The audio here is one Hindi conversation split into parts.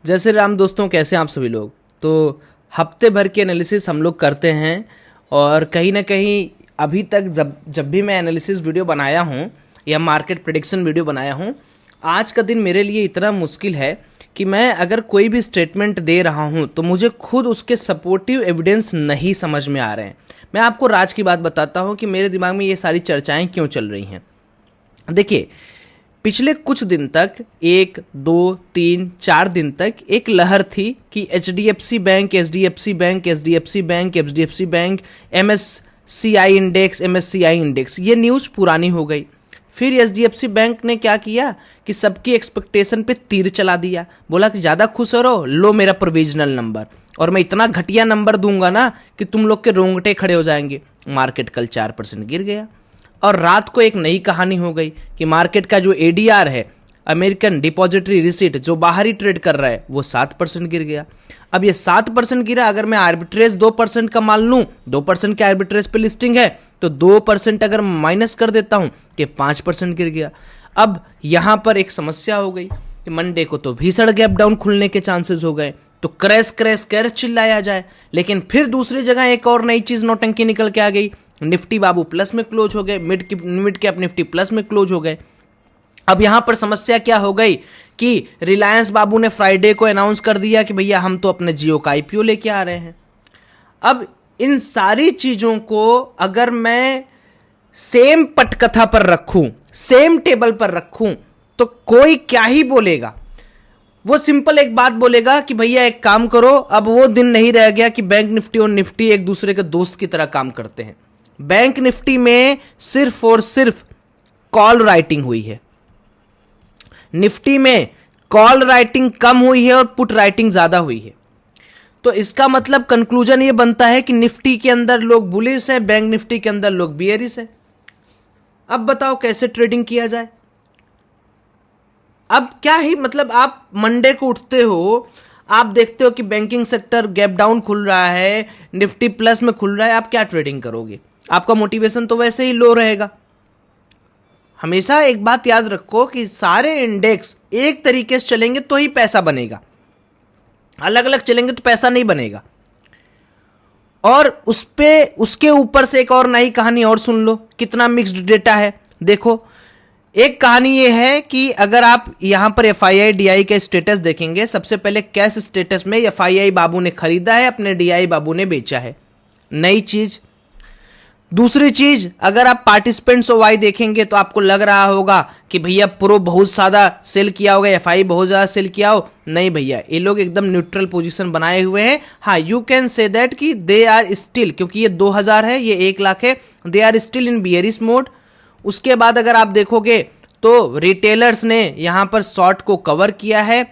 जय श्री राम दोस्तों, कैसे हैं आप सभी लोग। तो हफ्ते भर की एनालिसिस हम लोग करते हैं और कहीं ना कहीं अभी तक जब भी मैं एनालिसिस वीडियो बनाया हूँ या मार्केट प्रेडिक्शन वीडियो बनाया हूँ, आज का दिन मेरे लिए इतना मुश्किल है कि मैं अगर कोई भी स्टेटमेंट दे रहा हूँ तो मुझे खुद उसके सपोर्टिव एविडेंस नहीं समझ में आ रहे हैं। मैं आपको राज की बात बताता हूँ कि मेरे दिमाग में ये सारी चर्चाएं क्यों चल रही हैं। देखिए, पिछले कुछ दिन तक 1, 2, 3, 4 दिन तक एक लहर थी कि HDFC bank, HDFC bank, HDFC bank, HDFC bank, MSCI index, ये न्यूज पुरानी हो गई। फिर एचडीएफसी बैंक ने क्या किया कि सबकी एक्सपेक्टेशन पे तीर चला दिया, बोला कि ज़्यादा खुश हो रहो, लो मेरा प्रोविजनल नंबर और मैं इतना घटिया नंबर दूंगा ना कि तुम लोग के रोंगटे खड़े हो जाएंगे। मार्केट कल 4% गिर गया और रात को एक नई कहानी हो गई कि मार्केट का जो एडीआर है, अमेरिकन डिपॉजिटरी रिसीट, जो बाहरी ट्रेड कर रहा है, वो 7% गिर गया। अब ये 7% गिरा, अगर मैं आर्बिट्रेज 2% का मान लूं, 2% के आर्बिट्रेज पे लिस्टिंग है, तो 2% अगर माइनस कर देता हूं कि 5% गिर गया। अब यहां पर एक समस्या हो गई कि मंडे को तो भीषण गैप डाउन खुलने के चांसेस हो गए, तो क्रैश क्रैश क्रैश चिल्लाया जाए। लेकिन फिर दूसरी जगह एक और नई चीज नौटंकी निकल के आ गई, निफ्टी बाबू प्लस में क्लोज हो गए, मिड कैप निफ्टी प्लस में क्लोज हो गए। अब यहां पर समस्या क्या हो गई कि रिलायंस बाबू ने फ्राइडे को अनाउंस कर दिया कि भैया हम तो अपने जियो का आईपीओ लेके आ रहे हैं। अब इन सारी चीजों को अगर मैं सेम पटकथा पर रखूं, सेम टेबल पर रखूं, तो कोई क्या ही बोलेगा। वो सिंपल एक बात बोलेगा कि भैया एक काम करो, अब वो दिन नहीं रह गया कि बैंक निफ्टी और निफ्टी एक दूसरे के दोस्त की तरह काम करते हैं। बैंक निफ्टी में सिर्फ और सिर्फ कॉल राइटिंग हुई है, निफ्टी में कॉल राइटिंग कम हुई है और पुट राइटिंग ज्यादा हुई है। तो इसका मतलब कंक्लूजन ये बनता है कि निफ्टी के अंदर लोग बुलिश है, बैंक निफ्टी के अंदर लोग बियरिश है। अब बताओ कैसे ट्रेडिंग किया जाए। अब क्या ही मतलब, आप मंडे को उठते हो, आप देखते हो कि बैंकिंग सेक्टर गैप डाउन खुल रहा है, निफ्टी प्लस में खुल रहा है, आप क्या ट्रेडिंग करोगे? आपका मोटिवेशन तो वैसे ही लो रहेगा। हमेशा एक बात याद रखो कि सारे इंडेक्स एक तरीके से चलेंगे तो ही पैसा बनेगा, अलग अलग चलेंगे तो पैसा नहीं बनेगा। और उसके ऊपर से एक और नई कहानी और सुन लो, कितना मिक्स्ड डेटा है। देखो, एक कहानी ये है कि अगर आप यहां पर एफआईआई डीआई का स्टेटस देखेंगे, सबसे पहले कैश स्टेटस में एफआईआई बाबू ने खरीदा है, अपने डीआई बाबू ने बेचा है, नई चीज। दूसरी चीज, अगर आप पार्टिसिपेंट्स वाई देखेंगे तो आपको लग रहा होगा कि भैया प्रो बहुत ज्यादा सेल किया होगा, एफआई बहुत ज्यादा सेल किया हो। नहीं भैया, ये लोग एकदम न्यूट्रल पोजीशन बनाए हुए हैं। हाँ, यू कैन से दैट कि दे आर स्टिल, क्योंकि ये 2000 है, ये 1 लाख है, they are still in bearish mode. उसके बाद अगर आप देखोगे तो रिटेलर्स ने यहां पर शॉर्ट को कवर किया है,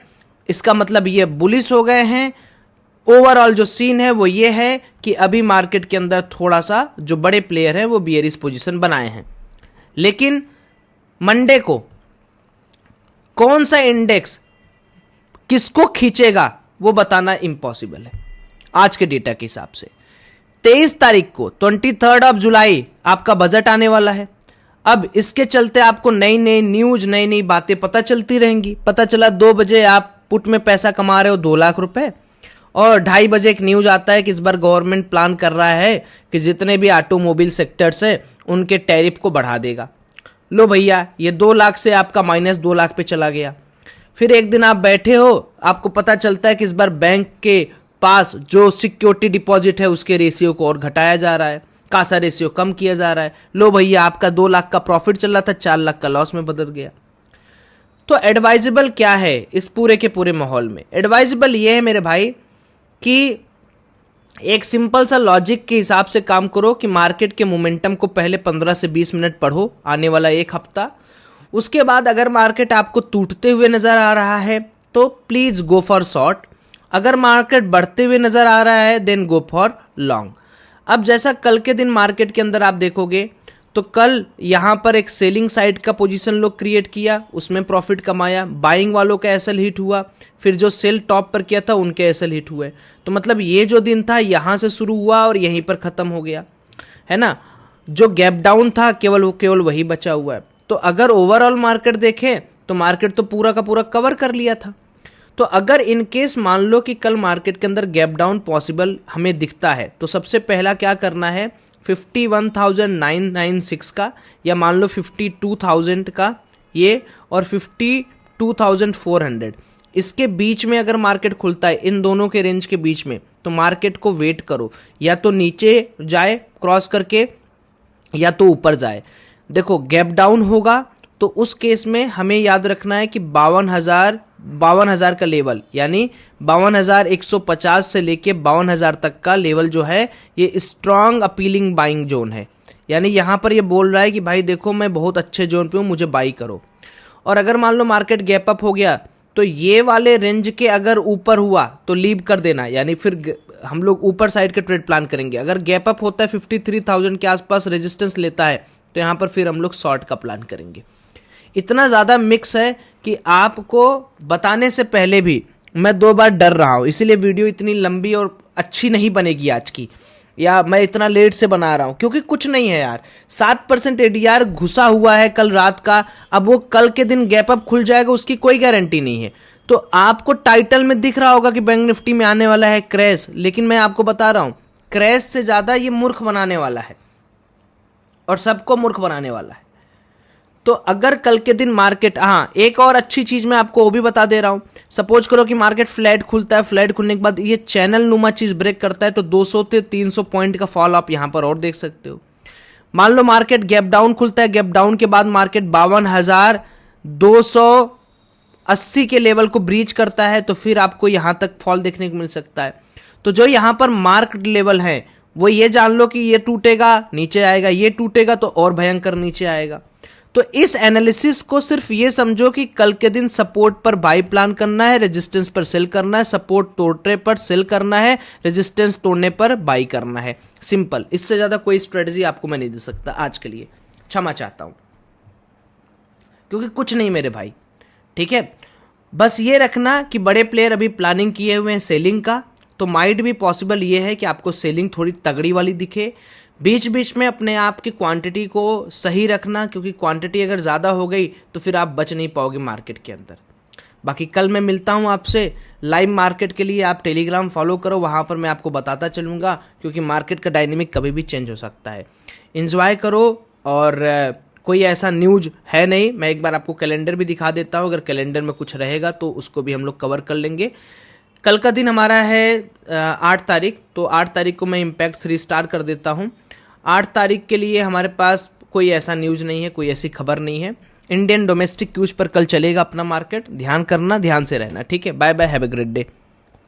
इसका मतलब ये बुलिश हो गए हैं। ओवरऑल जो सीन है वो ये है कि अभी मार्केट के अंदर थोड़ा सा जो बड़े प्लेयर हैं वो बियरिश पोजीशन बनाए हैं। लेकिन मंडे को कौन सा इंडेक्स किसको खींचेगा वो बताना इम्पॉसिबल है आज के डेटा के हिसाब से। 23 तारीख को 23 जुलाई आपका बजट आने वाला है। अब इसके चलते आपको नई नई न्यूज, नई नई बातें पता चलती रहेंगी। पता चला 2 बजे आप पुट में पैसा कमा रहे हो 2 लाख रुपए, और 2:30 बजे एक न्यूज आता है कि इस बार गवर्नमेंट प्लान कर रहा है कि जितने भी ऑटोमोबाइल सेक्टर्स है उनके टैरिफ को बढ़ा देगा। लो भैया, ये 2 लाख से आपका -2 लाख पे चला गया। फिर एक दिन आप बैठे हो, आपको पता चलता है कि इस बार बैंक के पास जो सिक्योरिटी डिपॉजिट है उसके रेशियो को और घटाया जा रहा है, कासा रेशियो कम किया जा रहा है। लो भैया, आपका 2 लाख का प्रॉफिट चल रहा था, 4 लाख का लॉस में बदल गया। तो एडवाइजेबल क्या है इस पूरे के पूरे माहौल में? एडवाइजेबल ये है मेरे भाई कि एक सिंपल सा लॉजिक के हिसाब से काम करो कि मार्केट के मोमेंटम को पहले 15 से 20 मिनट पढ़ो, आने वाला एक हफ्ता। उसके बाद अगर मार्केट आपको टूटते हुए नजर आ रहा है तो प्लीज गो फॉर शॉर्ट। अगर मार्केट बढ़ते हुए नजर आ रहा है देन गो फॉर लॉन्ग। अब जैसा कल के दिन मार्केट के अंदर आप देखोगे तो कल यहां पर एक सेलिंग साइड का पोजीशन लोग क्रिएट किया, उसमें प्रॉफिट कमाया, बाइंग वालों का एसएल हिट हुआ, फिर जो सेल टॉप पर किया था उनके एसएल हिट हुए। तो मतलब ये जो दिन था यहां से शुरू हुआ और यहीं पर खत्म हो गया है ना। जो गैप डाउन था केवल वही बचा हुआ है। तो अगर ओवरऑल मार्केट देखें तो मार्केट तो पूरा का पूरा कवर कर लिया था। तो अगर इन केस मान लो कि कल मार्केट के अंदर गैप डाउन पॉसिबल हमें दिखता है, तो सबसे पहला क्या करना है, 51,996 का या मान लो 52,000 का ये और 52,400 इसके बीच में अगर मार्केट खुलता है, इन दोनों के रेंज के बीच में, तो मार्केट को वेट करो, या तो नीचे जाए क्रॉस करके या तो ऊपर जाए। देखो गैप डाउन होगा तो उस केस में हमें याद रखना है कि 52,000 का लेवल, यानी 52,150 से लेके 52,000 तक का लेवल जो है ये स्ट्रांग अपीलिंग बाइंग जोन है। यानी यहां पर ये बोल रहा है कि भाई देखो मैं बहुत अच्छे जोन पे हूं, मुझे बाई करो। और अगर मान लो मार्केट गैप अप हो गया तो ये वाले रेंज के अगर ऊपर हुआ तो लीव कर देना, यानी फिर हम लोग ऊपर साइड के ट्रेड प्लान करेंगे। अगर गैप अप होता है 53,000 के आसपास रेजिस्टेंस लेता है तो यहां पर फिर हम लोग शॉर्ट का प्लान करेंगे। इतना ज़्यादा मिक्स है कि आपको बताने से पहले भी मैं 2 बार डर रहा हूं, इसीलिए वीडियो इतनी लंबी और अच्छी नहीं बनेगी आज की, या मैं इतना लेट से बना रहा हूं क्योंकि कुछ नहीं है यार। 7% एडीआर घुसा हुआ है कल रात का, अब वो कल के दिन गैप अप खुल जाएगा उसकी कोई गारंटी नहीं है। तो आपको टाइटल में दिख रहा होगा कि बैंक निफ्टी में आने वाला है क्रैश, लेकिन मैं आपको बता रहा हूं क्रैश से ज्यादा ये मूर्ख बनाने वाला है और सबको मूर्ख बनाने वाला है। तो अगर कल के दिन मार्केट, हाँ एक और अच्छी चीज मैं आपको वो भी बता दे रहा हूं, सपोज करो कि मार्केट फ्लैट खुलता है, फ्लैट खुलने के बाद ये चैनल नुमा चीज ब्रेक करता है तो 200 से 300 पॉइंट का फॉल आप यहां पर और देख सकते हो। मान लो मार्केट गैप डाउन खुलता है, गैप डाउन के बाद मार्केट 52,280 के लेवल को ब्रीच करता है तो फिर आपको यहां तक फॉल देखने को मिल सकता है। तो जो यहां पर मार्क्ड लेवल है वो ये जान लो कि ये टूटेगा नीचे आएगा, ये टूटेगा तो और भयंकर नीचे आएगा। तो इस एनालिसिस को सिर्फ ये समझो कि कल के दिन सपोर्ट पर बाई प्लान करना है, रेजिस्टेंस पर सेल करना है, सपोर्ट तोड़ने पर सेल करना है, रेजिस्टेंस तोड़ने पर बाई करना है। सिंपल, इससे ज्यादा कोई स्ट्रेटजी आपको मैं नहीं दे सकता आज के लिए, क्षमा चाहता हूं क्योंकि कुछ नहीं मेरे भाई, ठीक है। बस ये रखना कि बड़े प्लेयर अभी प्लानिंग किए हुए हैं सेलिंग का, तो माइट भी पॉसिबल ये है कि आपको सेलिंग थोड़ी तगड़ी वाली दिखे। बीच बीच में अपने आप की क्वांटिटी को सही रखना, क्योंकि क्वांटिटी अगर ज़्यादा हो गई तो फिर आप बच नहीं पाओगे मार्केट के अंदर। बाकी कल मैं मिलता हूं आपसे लाइव मार्केट के लिए, आप टेलीग्राम फॉलो करो, वहां पर मैं आपको बताता चलूंगा क्योंकि मार्केट का डायनेमिक कभी भी चेंज हो सकता है। एंजॉय करो, और कोई ऐसा न्यूज है नहीं, मैं एक बार आपको कैलेंडर भी दिखा देता हूं, अगर कैलेंडर में कुछ रहेगा तो उसको भी हम लोग कवर कर लेंगे। कल का दिन हमारा है 8 तारीख, तो 8 तारीख को मैं इम्पैक्ट 3 स्टार कर देता हूं। 8 तारीख के लिए हमारे पास कोई ऐसा न्यूज नहीं है, कोई ऐसी खबर नहीं है। इंडियन डोमेस्टिक क्यूज पर कल चलेगा अपना मार्केट, ध्यान करना, ध्यान से रहना, ठीक है। Bye bye, have a great day.